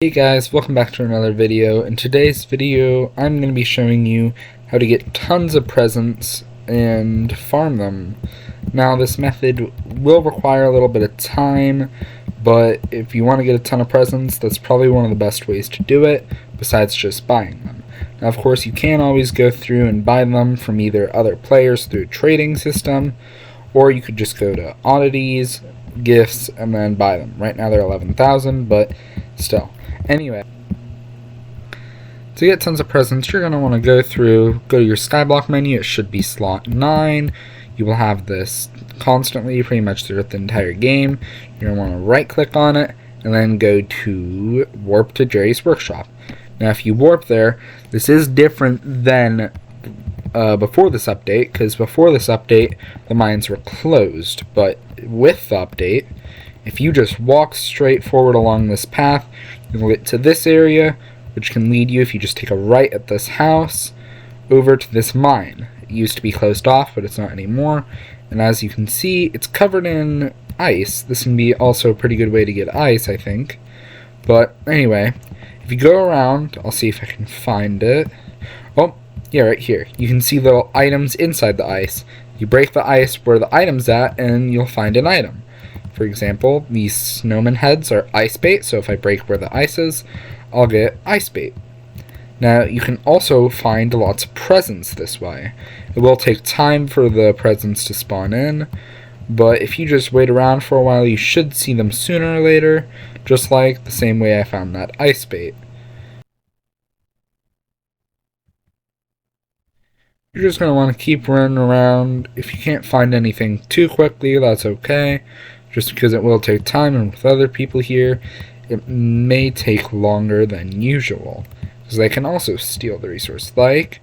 Hey guys, welcome back to another video. In today's video, I'm going to be showing you how to get tons of presents and farm them. Now, this method will require a little bit of time, but if you want to get a ton of presents, that's probably one of the best ways to do it, besides just buying them. Now, of course, you can always go through and buy them from either other players through a trading system, or you could just go to oddities, gifts, and then buy them. Right now they're 11,000, but still. Anyway, to get tons of presents, you're going to want to go to your Skyblock menu. It should be slot 9. You will have this constantly, pretty much throughout the entire game. You're going to want to right click on it, and then go to Warp to Jerry's Workshop. Now, if you warp there, this is different than before this update, because before this update, the mines were closed. But with the update, if you just walk straight forward along this path, you'll get to this area, which can lead you, if you just take a right at this house, over to this mine. It used to be closed off, but it's not anymore. And as you can see, it's covered in ice. This can be also a pretty good way to get ice, I think. But anyway, if you go around, I'll see if I can find it. Oh, yeah, right here. You can see little items inside the ice. You break the ice where the item's at, and you'll find an item. For example, these snowman heads are ice bait, so if I break where the ice is, I'll get ice bait. Now, you can also find lots of presents this way. It will take time for the presents to spawn in, but if you just wait around for a while, you should see them sooner or later, just like the same way I found that ice bait. You're just going to want to keep running around. If you can't find anything too quickly, that's okay, just because it will take time, and with other people here, it may take longer than usual, because they can also steal the resource. Like,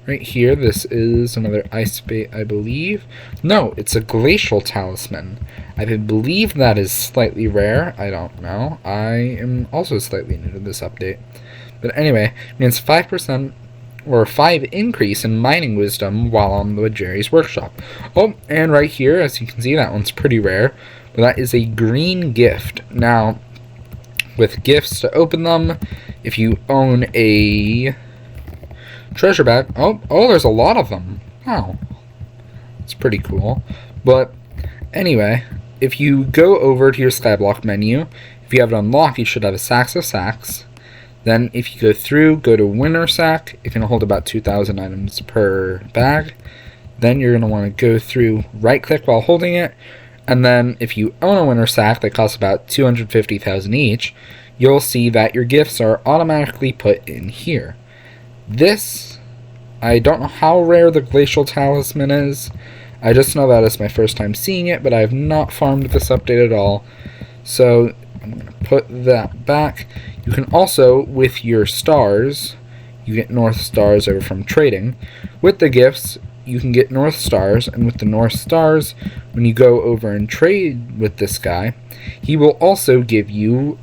right here, this is another ice bait, I believe. No, it's a Glacial Talisman. I believe that is slightly rare. I don't know. I am also slightly new to this update. But anyway, it means 5% or 5 increase in mining wisdom while on the Jerry's Workshop. Oh, and right here, as you can see, that one's pretty rare, but that is a green gift. Now, with gifts, to open them, if you own a treasure bag, oh, there's a lot of them. Wow, it's pretty cool. But anyway, if you go over to your Skyblock menu, if you have it unlocked, you should have a Sacks of Sacks. Then if you go through, go to Winner Sack. It can hold about 2,000 items per bag. Then you're going to want to go through, right click while holding it, and then if you own a Winner Sack that costs about 250,000 each, you'll see that your gifts are automatically put in here. This, I don't know how rare the Glacial Talisman is. I just know that it's my first time seeing it, but I have not farmed this update at all. So I'm going to put that back. You can also, with your stars, you get North Stars over from trading. With the gifts, you can get North Stars, and with the North Stars, when you go over and trade with this guy, he will also give you,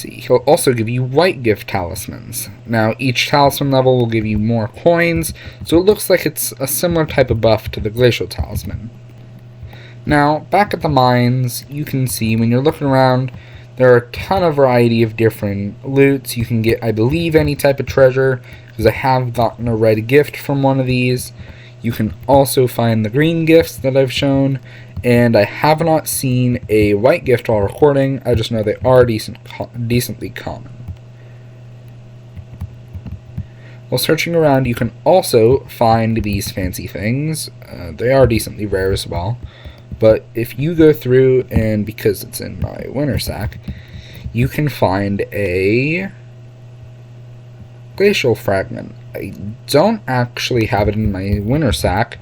he'll also give you white gift talismans. Now, each talisman level will give you more coins, so it looks like it's a similar type of buff to the Glacial Talisman. Now, back at the mines, you can see when you're looking around, there are a ton of variety of different loots. You can get, I believe, any type of treasure, because I have gotten a red gift from one of these. You can also find the green gifts that I've shown, and I have not seen a white gift while recording. I just know they are decently common. While searching around, you can also find these fancy things. They are decently rare as well. But if you go through, and because it's in my Winner Sack, you can find a Glacial Fragment. I don't actually have it in my Winner Sack.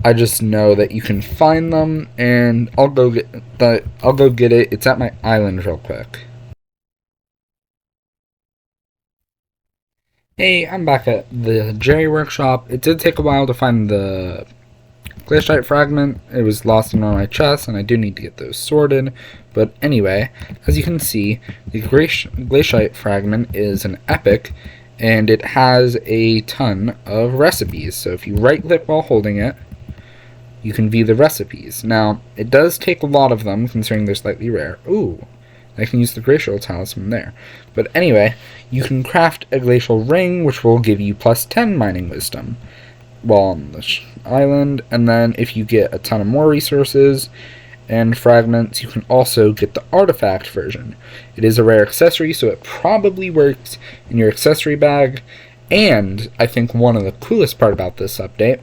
I just know that you can find them, and I'll go get it. It's at my island real quick. Hey, I'm back at the Jerry Workshop. It did take a while to find the Glacial Fragment. It was lost in one of my chests, and I do need to get those sorted. But anyway, as you can see, the Glacial Fragment is an epic, and it has a ton of recipes. So if you right click while holding it, you can view the recipes. Now, it does take a lot of them, considering they're slightly rare. Ooh, I can use the Glacial Talisman there. But anyway, you can craft a Glacial Ring, which will give you plus 10 mining wisdom while on the island, and then if you get a ton of more resources and fragments, you can also get the artifact version. It is a rare accessory, so it probably works in your accessory bag, and I think one of the coolest part about this update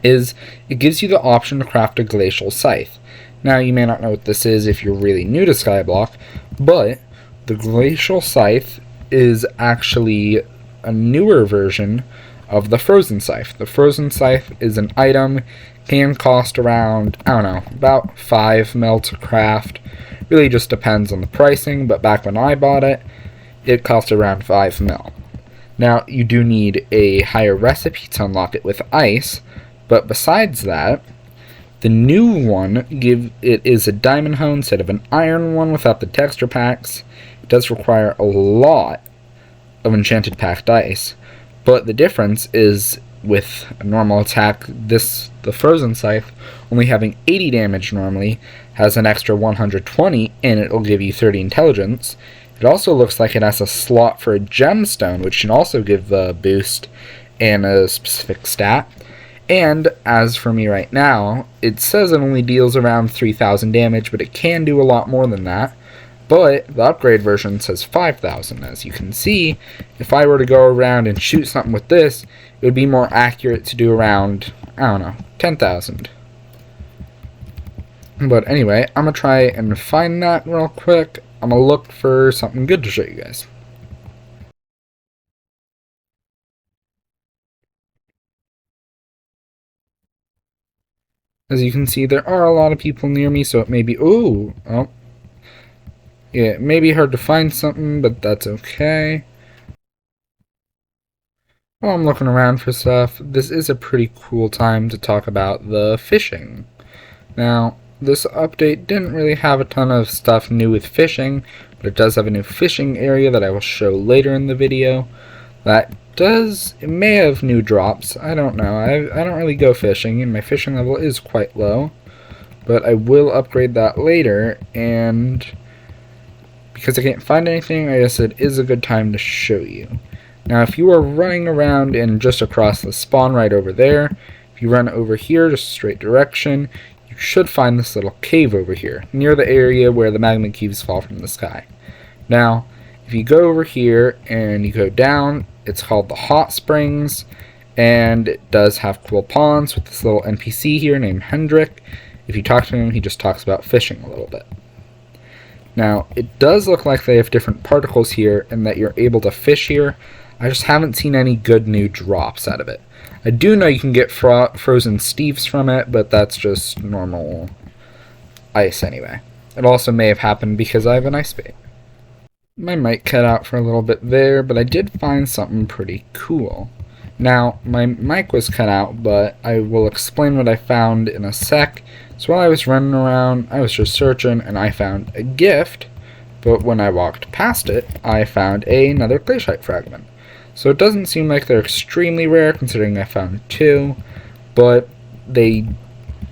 is it gives you the option to craft a Glacial Scythe. Now, you may not know what this is if you're really new to Skyblock, but the Glacial Scythe is actually a newer version of the Frozen Scythe. The Frozen Scythe is an item, can cost around, I don't know, about 5 mil to craft. Really just depends on the pricing, but back when I bought it, it cost around 5 mil. Now, you do need a higher recipe to unlock it with ice, but besides that, the new one is a diamond hoe instead of an iron one without the texture packs. It does require a lot of enchanted packed ice, but the difference is with a normal attack, the Frozen Scythe, only having 80 damage normally, has an extra 120, and it'll give you 30 intelligence. It also looks like it has a slot for a gemstone, which can also give a boost and a specific stat. And as for me right now, it says it only deals around 3,000 damage, but it can do a lot more than that. But the upgrade version says 5,000. As you can see, if I were to go around and shoot something with this, it would be more accurate to do around, I don't know, 10,000. But anyway, I'm going to try and find that real quick. I'm going to look for something good to show you guys. As you can see, there are a lot of people near me, so it may be... oh, yeah, it may be hard to find something, but that's okay. While I'm looking around for stuff, this is a pretty cool time to talk about the fishing. Now, this update didn't really have a ton of stuff new with fishing, but it does have a new fishing area that I will show later in the video. It may have new drops, I don't know. I don't really go fishing, and my fishing level is quite low. But I will upgrade that later, and because I can't find anything, I guess it is a good time to show you. Now, if you are running around and just across the spawn right over there, if you run over here, just straight direction, you should find this little cave over here, near the area where the magma cubes fall from the sky. Now, if you go over here and you go down, it's called the Hot Springs, and it does have cool ponds with this little NPC here named Hendrik. If you talk to him, he just talks about fishing a little bit. Now, it does look like they have different particles here and that you're able to fish here. I just haven't seen any good new drops out of it. I do know you can get frozen steves from it, but that's just normal ice anyway. It also may have happened because I have an ice bait. My mic cut out for a little bit there, but I did find something pretty cool. Now, my mic was cut out, but I will explain what I found in a sec. So while I was running around, I was just searching, and I found a gift, but when I walked past it, I found another glacial fragment. So it doesn't seem like they're extremely rare, considering I found 2, but they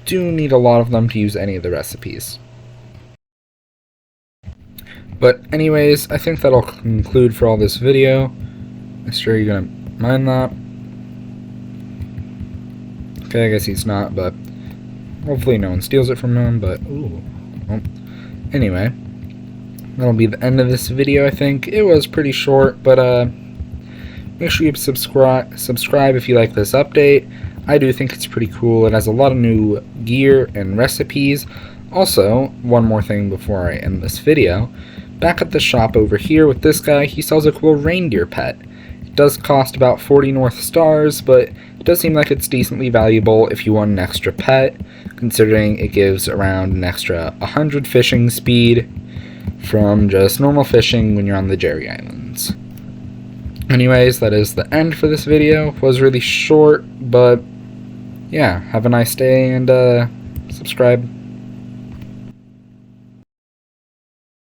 do need a lot of them to use any of the recipes. But anyways, I think that'll conclude for all this video. I'm sure you're gonna mind that. Okay, I guess he's not, but hopefully no one steals it from him, but ooh. Well, anyway, that'll be the end of this video, I think. It was pretty short, but make sure you subscribe if you like this update. I do think it's pretty cool. It has a lot of new gear and recipes. Also, one more thing before I end this video. Back at the shop over here with this guy, he sells a cool reindeer pet. It does cost about 40 North Stars, but it does seem like it's decently valuable if you want an extra pet, considering it gives around an extra 100 fishing speed from just normal fishing when you're on the Jerry Islands. Anyways, that is the end for this video. It was really short, but yeah, have a nice day and subscribe.